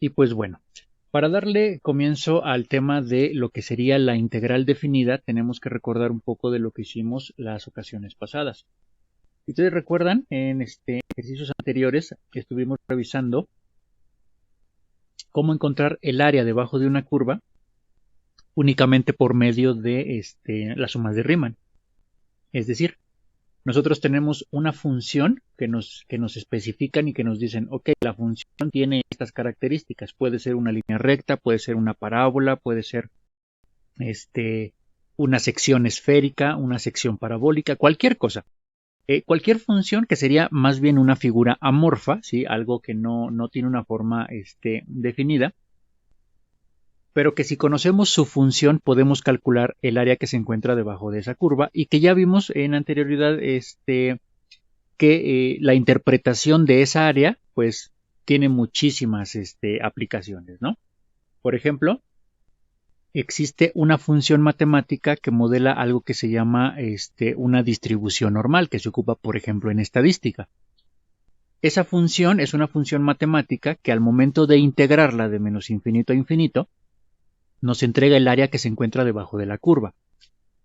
Y pues bueno, para darle comienzo al tema de lo que sería la integral definida, tenemos que recordar un poco de lo que hicimos las ocasiones pasadas. Si ustedes recuerdan, en ejercicios anteriores estuvimos revisando cómo encontrar el área debajo de una curva únicamente por medio de las sumas de Riemann. Es decir, nosotros tenemos una función que nos especifican y que nos dicen, ok, la función tiene estas características. Puede ser una línea recta, puede ser una parábola, puede ser una sección esférica, una sección parabólica, cualquier cosa. Cualquier función que sería más bien una figura amorfa, ¿sí? Algo que no tiene una forma definida, pero que si conocemos su función podemos calcular el área que se encuentra debajo de esa curva y que ya vimos en anterioridad que la interpretación de esa área pues tiene muchísimas aplicaciones, ¿no? Por ejemplo, existe una función matemática que modela algo que se llama una distribución normal, que se ocupa, por ejemplo, en estadística. Esa función es una función matemática que al momento de integrarla de menos infinito a infinito, nos entrega el área que se encuentra debajo de la curva.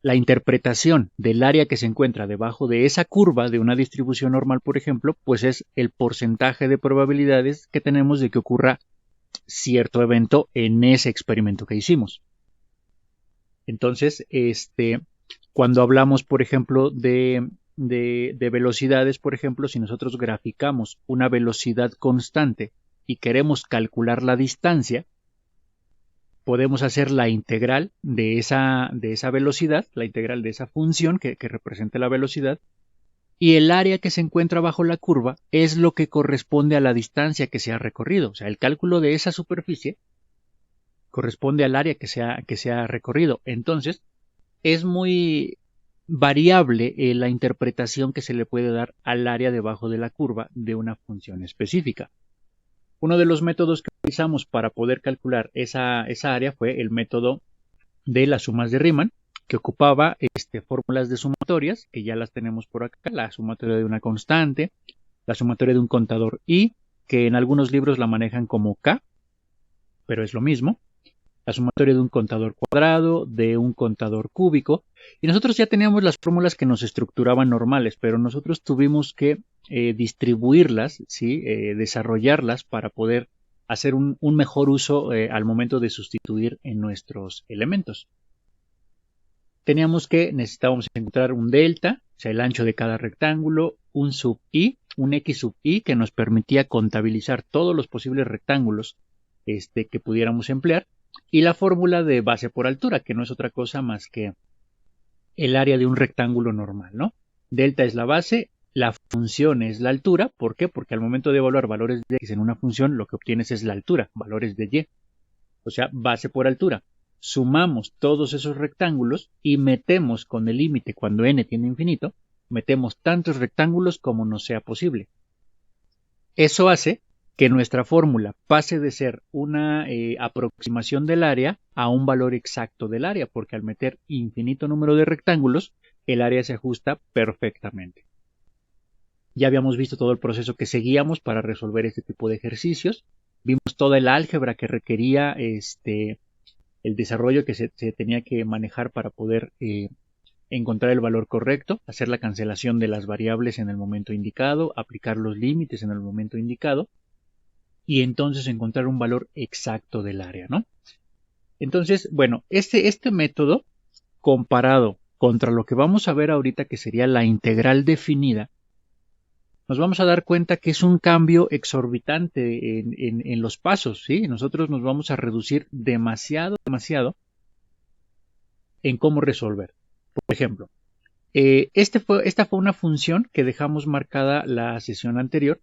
La interpretación del área que se encuentra debajo de esa curva de una distribución normal, por ejemplo, pues es el porcentaje de probabilidades que tenemos de que ocurra cierto evento en ese experimento que hicimos. Entonces, cuando hablamos, por ejemplo, de velocidades, por ejemplo, si nosotros graficamos una velocidad constante y queremos calcular la distancia, podemos hacer la integral de esa velocidad, la integral de esa función que representa la velocidad, y el área que se encuentra bajo la curva es lo que corresponde a la distancia que se ha recorrido. O sea, el cálculo de esa superficie corresponde al área que se ha recorrido. Entonces, es muy variable la interpretación que se le puede dar al área debajo de la curva de una función específica. Uno de los métodos que utilizamos para poder calcular esa área fue el método de las sumas de Riemann, que ocupaba fórmulas de sumatorias, que ya las tenemos por acá, la sumatoria de una constante, la sumatoria de un contador I, que en algunos libros la manejan como K, pero es lo mismo, la sumatoria de un contador cuadrado, de un contador cúbico, y nosotros ya teníamos las fórmulas que nos estructuraban normales, pero nosotros tuvimos que distribuirlas, ¿sí? Desarrollarlas para poder hacer un mejor uso al momento de sustituir en nuestros elementos. Necesitábamos encontrar un delta, o sea, el ancho de cada rectángulo, un sub i, un x sub i, que nos permitía contabilizar todos los posibles rectángulos que pudiéramos emplear, y la fórmula de base por altura, que no es otra cosa más que el área de un rectángulo normal, ¿no? Delta es la base, la función es la altura. ¿Por qué? Porque al momento de evaluar valores de x en una función, lo que obtienes es la altura, valores de y. O sea, base por altura. Sumamos todos esos rectángulos y metemos con el límite cuando n tiende a infinito, metemos tantos rectángulos como nos sea posible. Eso hace que nuestra fórmula pase de ser una aproximación del área a un valor exacto del área, porque al meter infinito número de rectángulos, el área se ajusta perfectamente. Ya habíamos visto todo el proceso que seguíamos para resolver este tipo de ejercicios. Vimos toda el álgebra que requería el desarrollo que se tenía que manejar para poder encontrar el valor correcto, hacer la cancelación de las variables en el momento indicado, aplicar los límites en el momento indicado, y entonces encontrar un valor exacto del área, ¿no? Entonces, bueno, este método comparado contra lo que vamos a ver ahorita, que sería la integral definida, nos vamos a dar cuenta que es un cambio exorbitante en los pasos, ¿sí? Nosotros nos vamos a reducir demasiado en cómo resolver. Por ejemplo, esta fue una función que dejamos marcada la sesión anterior,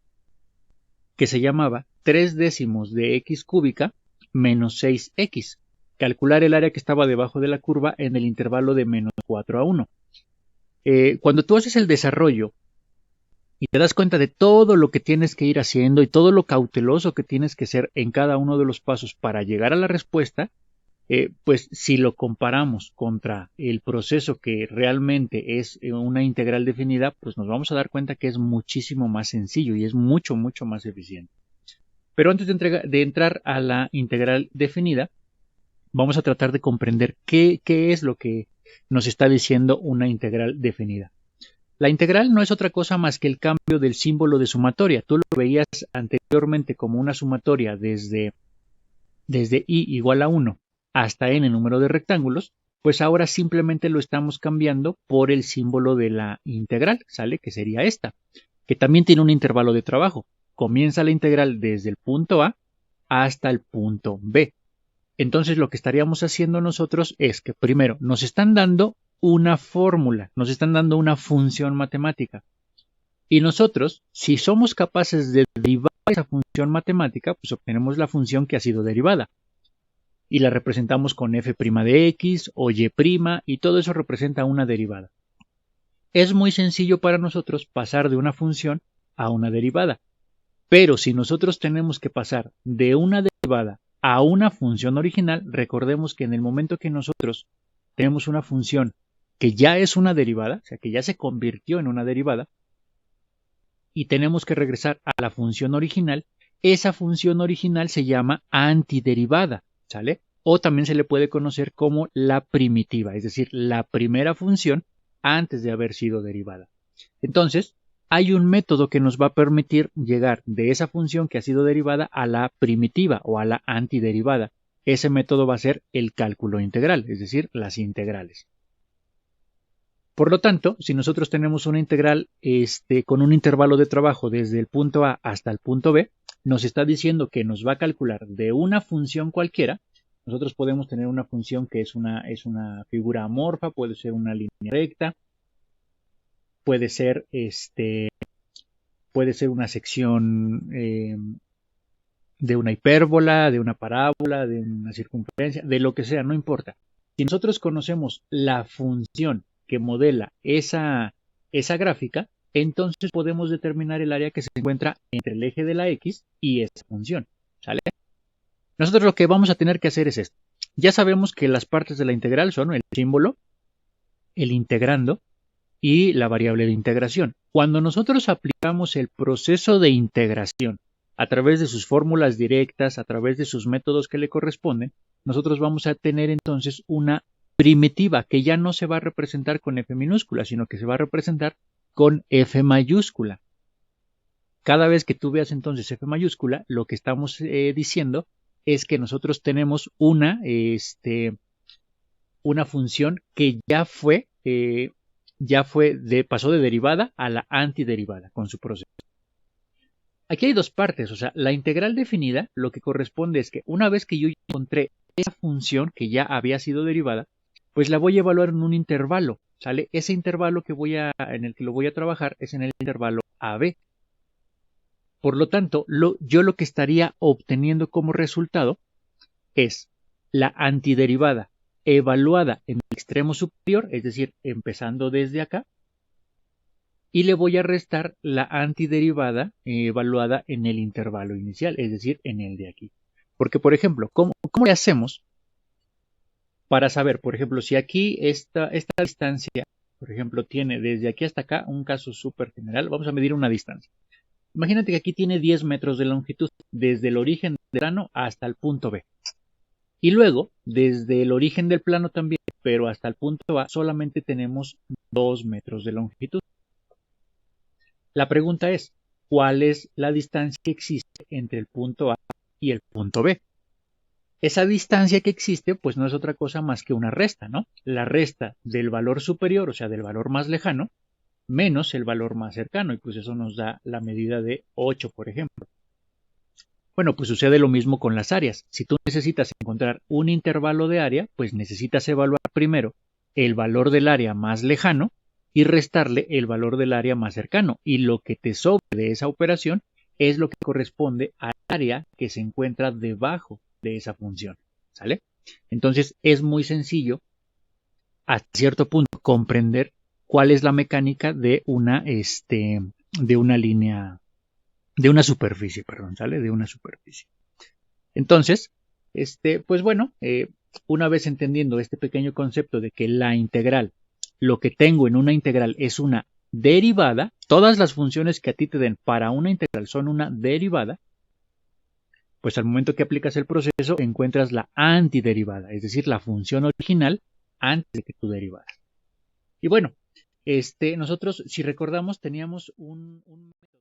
que se llamaba 3 décimos de x cúbica menos 6x. Calcular el área que estaba debajo de la curva en el intervalo de menos 4 a 1. Cuando tú haces el desarrollo y te das cuenta de todo lo que tienes que ir haciendo y todo lo cauteloso que tienes que ser en cada uno de los pasos para llegar a la respuesta, pues si lo comparamos contra el proceso que realmente es una integral definida, pues nos vamos a dar cuenta que es muchísimo más sencillo y es mucho más eficiente. Pero antes de entrar a la integral definida, vamos a tratar de comprender qué es lo que nos está diciendo una integral definida. La integral no es otra cosa más que el cambio del símbolo de sumatoria. Tú lo veías anteriormente como una sumatoria desde i igual a 1 hasta n número de rectángulos, pues ahora simplemente lo estamos cambiando por el símbolo de la integral, ¿sale? Que sería esta, que también tiene un intervalo de trabajo. Comienza la integral desde el punto A hasta el punto B. Entonces lo que estaríamos haciendo nosotros es que primero nos están dando una fórmula, nos están dando una función matemática. Y nosotros, si somos capaces de derivar esa función matemática, pues obtenemos la función que ha sido derivada. Y la representamos con f' de x o y', y todo eso representa una derivada. Es muy sencillo para nosotros pasar de una función a una derivada. Pero si nosotros tenemos que pasar de una derivada a una función original, recordemos que en el momento que nosotros tenemos una función que ya es una derivada, o sea, que ya se convirtió en una derivada, y tenemos que regresar a la función original, esa función original se llama antiderivada, ¿sale? O también se le puede conocer como la primitiva, es decir, la primera función antes de haber sido derivada. Entonces, hay un método que nos va a permitir llegar de esa función que ha sido derivada a la primitiva o a la antiderivada. Ese método va a ser el cálculo integral, es decir, las integrales. Por lo tanto, si nosotros tenemos una integral con un intervalo de trabajo desde el punto A hasta el punto B, nos está diciendo que nos va a calcular de una función cualquiera. Nosotros podemos tener una función que es una figura amorfa, puede ser una línea recta, puede ser una sección de una hipérbola, de una parábola, de una circunferencia, de lo que sea, no importa. Si nosotros conocemos la función que modela esa gráfica, entonces podemos determinar el área que se encuentra entre el eje de la X y esa función, ¿sale? Nosotros lo que vamos a tener que hacer es esto. Ya sabemos que las partes de la integral son el símbolo, el integrando y la variable de integración. Cuando nosotros aplicamos el proceso de integración a través de sus fórmulas directas, a través de sus métodos que le corresponden, nosotros vamos a tener entonces una primitiva que ya no se va a representar con f minúscula, sino que se va a representar con f mayúscula. Cada vez que tú veas entonces f mayúscula, lo que estamos diciendo es que nosotros tenemos una función que pasó de derivada a la antiderivada con su proceso. Aquí hay dos partes, o sea, la integral definida lo que corresponde es que una vez que yo encontré esa función que ya había sido derivada, pues la voy a evaluar en un intervalo, ¿sale? Ese intervalo en el que lo voy a trabajar es en el intervalo AB. Por lo tanto, yo lo que estaría obteniendo como resultado es la antiderivada evaluada en el extremo superior, es decir, empezando desde acá, y le voy a restar la antiderivada evaluada en el intervalo inicial, es decir, en el de aquí. Porque, por ejemplo, ¿cómo le hacemos para saber, por ejemplo, si aquí esta distancia, por ejemplo, tiene desde aquí hasta acá, un caso súper general, vamos a medir una distancia. Imagínate que aquí tiene 10 metros de longitud, desde el origen del plano hasta el punto B. Y luego, desde el origen del plano también, pero hasta el punto A, solamente tenemos 2 metros de longitud. La pregunta es, ¿cuál es la distancia que existe entre el punto A y el punto B? Esa distancia que existe, pues no es otra cosa más que una resta, ¿no? La resta del valor superior, o sea, del valor más lejano, menos el valor más cercano, y pues eso nos da la medida de 8, por ejemplo. Bueno, pues sucede lo mismo con las áreas. Si tú necesitas encontrar un intervalo de área, pues necesitas evaluar primero el valor del área más lejano y restarle el valor del área más cercano. Y lo que te sobre de esa operación es lo que corresponde al área que se encuentra debajo de esa función, ¿sale? Entonces es muy sencillo hasta cierto punto comprender cuál es la mecánica de una línea, de una superficie, perdón, ¿sale? De una superficie. Entonces, pues bueno, una vez entendiendo este pequeño concepto de que la integral, lo que tengo en una integral es una derivada, todas las funciones que a ti te den para una integral son una derivada, pues al momento que aplicas el proceso encuentras la antiderivada, es decir, la función original antes de que tú derivaras. Y bueno, nosotros, si recordamos, teníamos un método